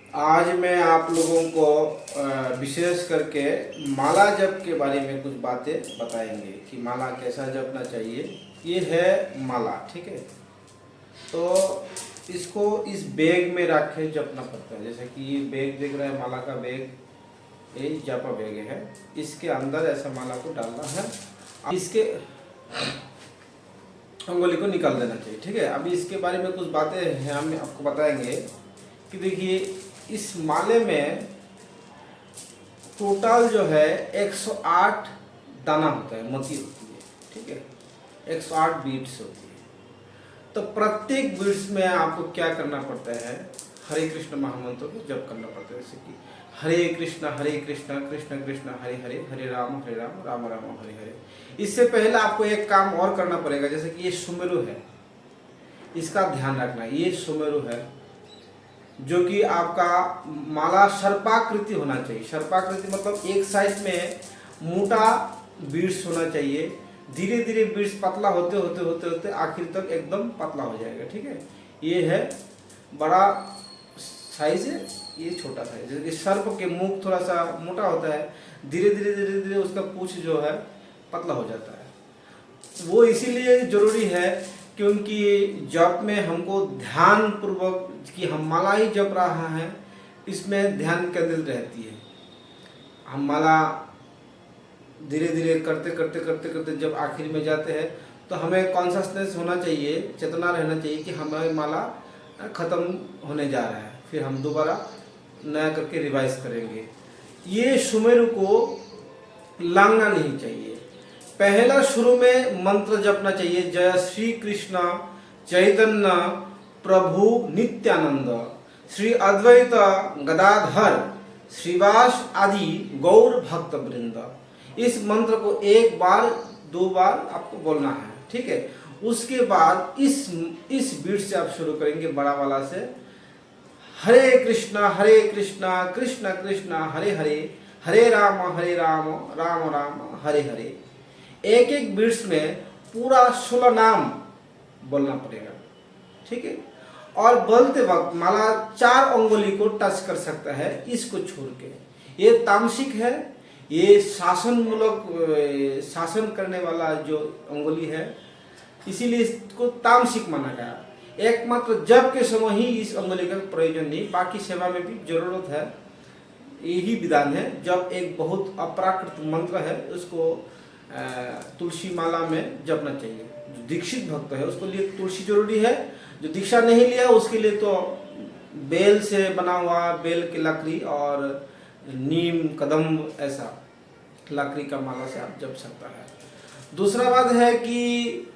आज मैं आप लोगों को विशेष करके माला जप के बारे में कुछ बातें बताएंगे कि माला कैसा जपना चाहिए। ये है माला, ठीक है। तो इसको इस बैग में रख के जपना पड़ता है। जैसे कि ये बैग देख रहे हैं, माला का बैग, ये जपा बैग है। इसके अंदर ऐसा माला को डालना है, इसके अंगुली को निकाल देना चाहिए, ठीक है। अभी इसके बारे में कुछ बातें हैं, हम आपको बताएंगे कि देखिए इस माले में टोटल जो है 108 दाना होता है, मोती होती है, ठीक है। 108 बीट्स होती है। तो प्रत्येक बीट्स में आपको क्या करना पड़ता है, हरे कृष्ण महामंत्र को जप करना पड़ता है। जैसे कि हरे कृष्ण कृष्ण कृष्ण हरे हरे, हरे राम राम राम हरे हरे। इससे पहले आपको एक काम और करना पड़ेगा। जैसे कि ये सुमेरु है, इसका ध्यान रखना। ये सुमेरु है जो कि आपका माला सर्पाकृति होना चाहिए। सर्पाकृति मतलब एक साइड में मोटा बीड्स होना चाहिए, धीरे धीरे बीड्स पतला होते होते होते होते आखिर तक एकदम पतला हो जाएगा, ठीक है। ये है बड़ा साइज है, ये छोटा साइज है। सर्प के मुख थोड़ा सा मोटा होता है, धीरे धीरे धीरे धीरे उसका पूंछ जो है पतला हो जाता है। वो इसीलिए जरूरी है क्योंकि जप में हमको ध्यान पूर्वक कि हम माला ही जप रहा है, इसमें ध्यान केंद्रित रहती है। हम माला धीरे धीरे करते करते करते करते जब आखिर में जाते हैं तो हमें कॉन्शसनेस होना चाहिए, चेतना रहना चाहिए कि हमारी माला खत्म होने जा रहा है। फिर हम दोबारा नया करके रिवाइज करेंगे। ये सुमेरु को लांघना नहीं चाहिए। पहला शुरू में मंत्र जपना चाहिए, जय श्री कृष्ण चैतन्य प्रभु नित्यानंद श्री अद्वैत गदाधर श्रीवास आदि गौर भक्त वृंद। इस मंत्र को एक बार दो बार आपको बोलना है, ठीक है। उसके बाद इस बीट से आप शुरू करेंगे, बड़ा वाला से। हरे कृष्णा कृष्ण कृष्ण हरे हरे, हरे राम राम राम हरे हरे। एक एक बीट्स में पूरा 16 नाम बोलना पड़ेगा, ठीक है। और बोलते वक्त माला 4 अंगुली को टच कर सकता है, इसको छोड़ के। ये तामसिक है, ये शासन करने वाला जो अंगुली है, इसीलिए इसको तामसिक माना गया। एकमात्र जप के समय ही इस अंगुली का प्रयोजन नहीं, बाकी सेवा में भी जरूरत है। यही विधान है। जब एक बहुत अपराकृत मंत्र है, उसको तुलसी माला में जपना चाहिए। जो दीक्षित भक्त है उसको लिए तुलसी जरूरी है, जो दीक्षा नहीं लिया उसके लिए तो बेल से बना हुआ, बेल की लकड़ी और नीम कदम ऐसा लकड़ी का माला से आप जप सकता है। दूसरा बात है कि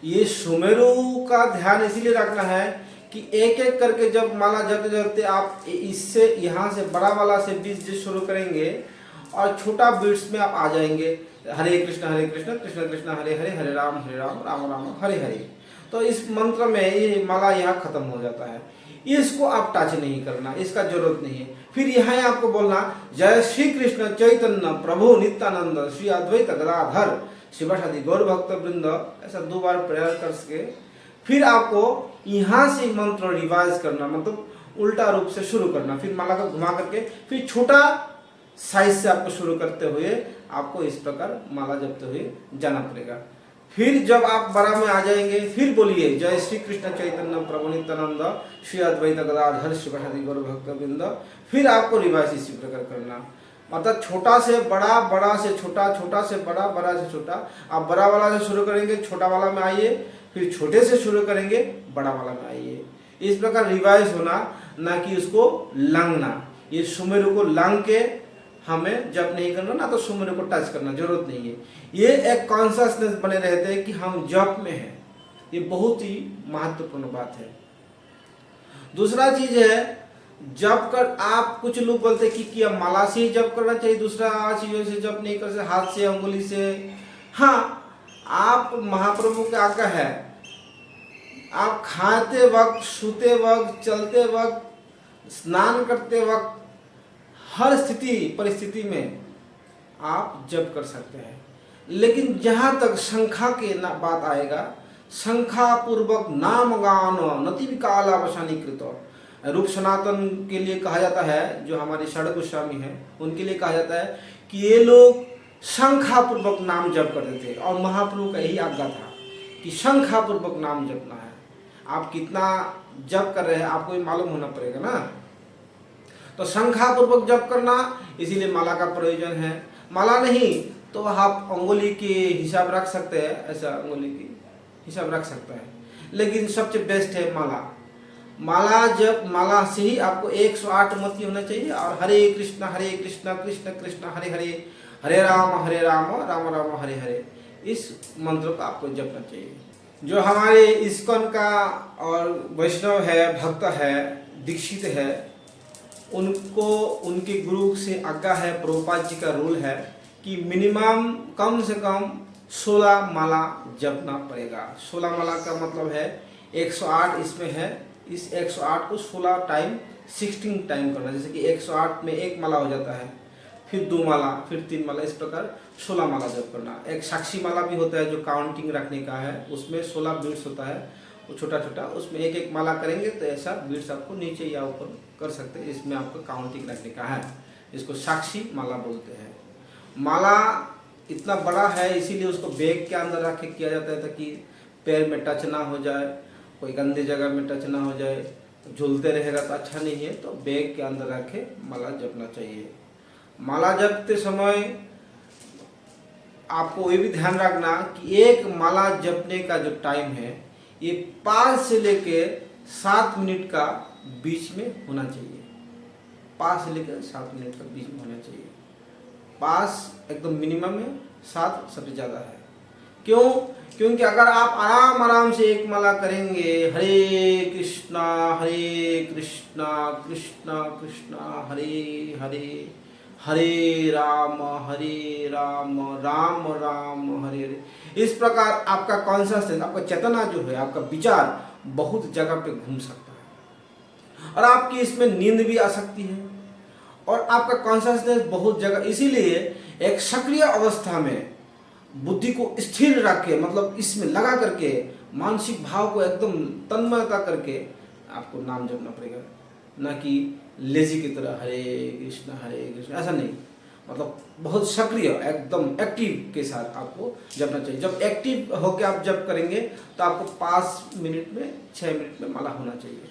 ये सुमेरु का ध्यान इसीलिए रखना है कि एक एक करके जब माला जपते जपते आप इससे यहाँ से बड़ा वाला से बीच शुरू करेंगे और छोटा बीट्स में आप आ जाएंगे। हरे कृष्ण कृष्ण कृष्ण हरे हरे, हरे राम राम राम हरे हरे। तो इस मंत्र में ये माला यहाँ खत्म हो जाता है। इसको आप टच नहीं करना, इसका जरूरत नहीं है। फिर यहाँ आपको बोलना जय श्री कृष्ण चैतन्य प्रभु नित्यानंद श्री अद्वैत गदाधर शिवासादि गौर भक्त वृंद, ऐसा 2 बार प्रयास कर सके। फिर आपको यहाँ से मंत्र रिवाइज करना, मतलब उल्टा रूप से शुरू करना। फिर माला को घुमा करके फिर छोटा साइज से आपको शुरू करते हुए आपको इस प्रकार माला जपते हुए जाना पड़ेगा। फिर जब आप बड़ा में आ जाएंगे फिर बोलिए जय श्री कृष्ण चैतन्य प्रभु नित्यानंद श्री अद्वैत गदाधर शिवासादि गौर भक्त वृंद। फिर आपको रिवाइज इसी प्रकार करना, मतलब छोटा से बड़ा, बड़ा से छोटा, छोटा से बड़ा, बड़ा से छोटा। आप बड़ा वाला से शुरू करेंगे, छोटा वाला में आइए, फिर छोटे से शुरू करेंगे, बड़ा वाला में आइए। इस प्रकार रिवाइज होना, ना कि उसको लांघना। ये सुमेरु को लांघ के हमें जप नहीं करना, ना तो सुमेरु को टच करना, जरूरत नहीं है। ये एक कॉन्शसनेस बने रहते हैं कि हम जप में हैं। ये बहुत ही महत्वपूर्ण बात है। दूसरा चीज है, जप कर आप कुछ लोग बोलते हैं कि माला से ही जप करना चाहिए, दूसरा चीजों से जप नहीं कर सकते, हाथ से अंगुली से। हाँ, आप महाप्रभु के आज्ञा है, आप खाते वक्त, सोते वक्त, चलते वक्त, स्नान करते वक्त, हर स्थिति परिस्थिति में आप जप कर सकते हैं। लेकिन जहाँ तक शंखा के बात आएगा, शंखा पूर्वक नाम गान नति कालावसानी कृत, रूप सनातन के लिए कहा जाता है, जो हमारे षड गोस्वामी हैं उनके लिए कहा जाता है कि ये लोग शंखापूर्वक नाम जप करते थे, और महाप्रभु का यही आज्ञा था कि शंखापूर्वक नाम जपना है। आप कितना जप कर रहे हैं आपको भी मालूम होना पड़ेगा ना, तो शंखापूर्वक जप करना, इसीलिए माला का प्रयोजन है। माला नहीं तो आप अंगुली की हिसाब रख सकते हैं, ऐसा अंगुली की हिसाब रख सकता है, लेकिन सबसे बेस्ट है माला। माला जब माला से ही आपको 108 मति होना चाहिए, और हरे कृष्ण कृष्ण कृष्ण हरे हरे, हरे राम राम राम हरे हरे, इस मंत्र को आपको जपना चाहिए। जो हमारे इस्कॉन का और वैष्णव है, भक्त है, दीक्षित है, उनको उनके गुरु से आज्ञा है, प्रभुपाद जी का रूल है कि मिनिमम कम से कम 16 माला जपना पड़ेगा। 16 माला का मतलब है 108 इसमें है, इस 108 को 16 टाइम 16 टाइम करना, जैसे कि 108 में एक माला हो जाता है, फिर 2 माला, फिर 3 माला, इस प्रकार 16 माला जप करना। एक साक्षी माला भी होता है जो काउंटिंग रखने का है, उसमें 16 बीट्स होता है, वो छोटा छोटा, उसमें एक एक माला करेंगे तो ऐसा बीट्स आपको नीचे या ऊपर कर सकते हैं, इसमें आपको काउंटिंग रखने का है, इसको साक्षी माला बोलते हैं। माला इतना बड़ा है इसीलिए उसको बैग के अंदर रख के किया जाता है, ताकि पैर में टच ना हो जाए, कोई गंदी जगह में टच ना हो जाए, झूलते रहेगा तो अच्छा नहीं है, तो बैग के अंदर रख के माला जपना चाहिए। माला जपते समय आपको ये भी ध्यान रखना कि एक माला जपने का जो टाइम है ये 5 से लेके 7 मिनट का बीच में होना चाहिए। 5 से लेकर 7 मिनट का बीच में होना चाहिए। 5 एकदम मिनिमम है, 7 सबसे ज़्यादा है। क्यों? क्योंकि अगर आप आराम आराम से एक माला करेंगे, हरे कृष्णा कृष्णा कृष्णा हरे हरे, हरे राम राम राम हरे हरे, इस प्रकार आपका कॉन्शसनेस, आपका चेतना जो है, आपका विचार बहुत जगह पे घूम सकता है, और आपकी इसमें नींद भी आ सकती है, और आपका कॉन्शसनेस बहुत जगह, इसीलिए एक सक्रिय अवस्था में बुद्धि को स्थिर रख के, मतलब इसमें लगा करके, मानसिक भाव को एकदम तन्मयता करके आपको नाम जपना पड़ेगा, ना कि लेजी की तरह हरे कृष्ण ऐसा नहीं, मतलब बहुत सक्रिय एकदम एक्टिव के साथ आपको जपना चाहिए। जब एक्टिव होकर आप जप करेंगे तो आपको 5 मिनट में 6 मिनट में माला होना चाहिए,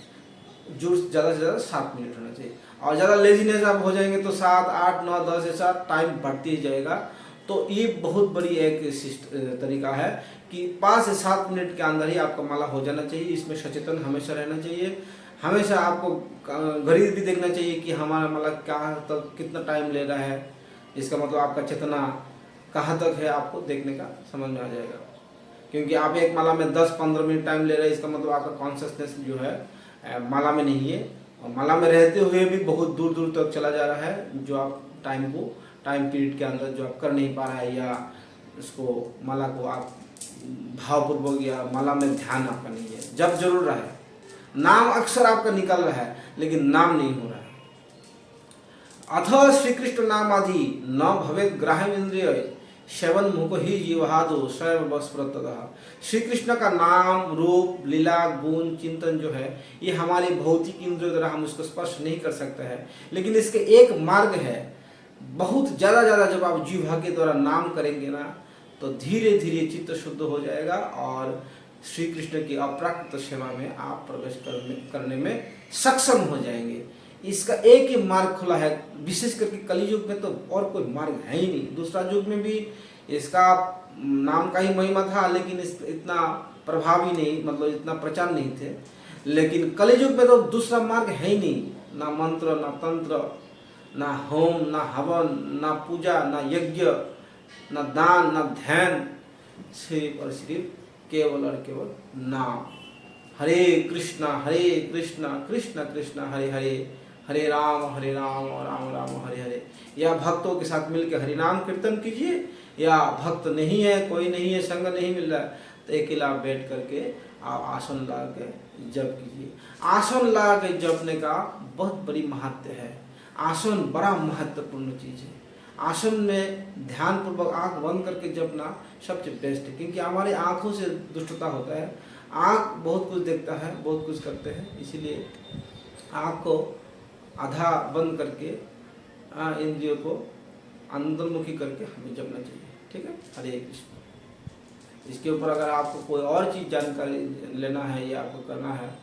जो ज़्यादा से ज़्यादा 7 मिनट होना चाहिए, और ज़्यादा लेजीनेस आप हो जाएंगे तो 7, 8, 9, 10 ऐसा टाइम बढ़ती ही जाएगा। तो ये बहुत बड़ी एक तरीका है कि 5 से 7 मिनट के अंदर ही आपका माला हो जाना चाहिए। इसमें सचेतन हमेशा रहना चाहिए, हमेशा आपको घड़ी भी देखना चाहिए कि हमारा माला कहाँ तक कितना टाइम ले रहा है, इसका मतलब आपका चेतना कहाँ तक है, आपको देखने का समझ में आ जाएगा। क्योंकि आप एक माला में 10-15 मिनट टाइम ले रहे हैं, इसका मतलब आपका कॉन्शसनेस जो है माला में नहीं है, और माला में रहते हुए भी बहुत दूर दूर तक चला जा रहा है, जो आप टाइम पीरियड के अंदर जो आप कर नहीं पा रहा है, या उसको माला को आप भावपूर्वक या माला में ध्यान आपका नहीं है। जब जरूर रहा है, नाम अक्षर आपका निकल रहा है, लेकिन नाम नहीं हो रहा है। अथ श्री कृष्ण नाम आदि न भवेद ग्राह्य इंद्रिय श्रवण मुख ही जीवहादो स्वयं वस्प्रतः। श्री कृष्ण का नाम, रूप, लीला, गुण, चिंतन जो है, ये हमारे भौतिक इंद्रियों द्वारा हम उसको स्पर्श नहीं कर सकते हैं, लेकिन इसके एक मार्ग है। बहुत ज़्यादा जब आप जीवा के द्वारा नाम करेंगे ना, तो धीरे धीरे चित्त शुद्ध हो जाएगा, और श्री कृष्ण की अप्राकृत सेवा में आप प्रवेश करने में सक्षम हो जाएंगे। इसका एक ही मार्ग खुला है, विशेष करके कलयुग में तो और कोई मार्ग है ही नहीं। दूसरा युग में भी इसका नाम का ही महिमा था, लेकिन इतना प्रभावी नहीं, मतलब इतना प्रचार नहीं थे। लेकिन कलयुग में तो दूसरा मार्ग है ही नहीं, ना मंत्र, ना तंत्र, ना होम, ना हवन, ना पूजा, ना यज्ञ, ना दान, ना ध्यान, सिर्फ और सिर्फ केवल और केवल नाम। हरे कृष्णा कृष्ण कृष्ण हरे हरे, हरे राम राम राम हरे हरे। या भक्तों के साथ मिलकर हरि नाम कीर्तन कीजिए, या भक्त नहीं है, कोई नहीं है, संग नहीं मिल रहा है, तो अकेला बैठ करके आप आसन ला के जप कीजिए। आसन ला के जपने का बहुत बड़ी महत्व है। आसन बड़ा महत्वपूर्ण चीज़ है। आसन में ध्यान पूर्वक आँख बंद करके जपना सबसे बेस्ट है, क्योंकि हमारी आँखों से दुष्टता होता है। आँख बहुत कुछ देखता है, बहुत कुछ करते हैं, इसीलिए आँख को आधा बंद करके इंद्रियों को अंतर्मुखी करके हमें जपना चाहिए। ठीक है, हरे कृष्ण। इसके ऊपर अगर आपको कोई और चीज़ जानकारी लेना है या आपको करना है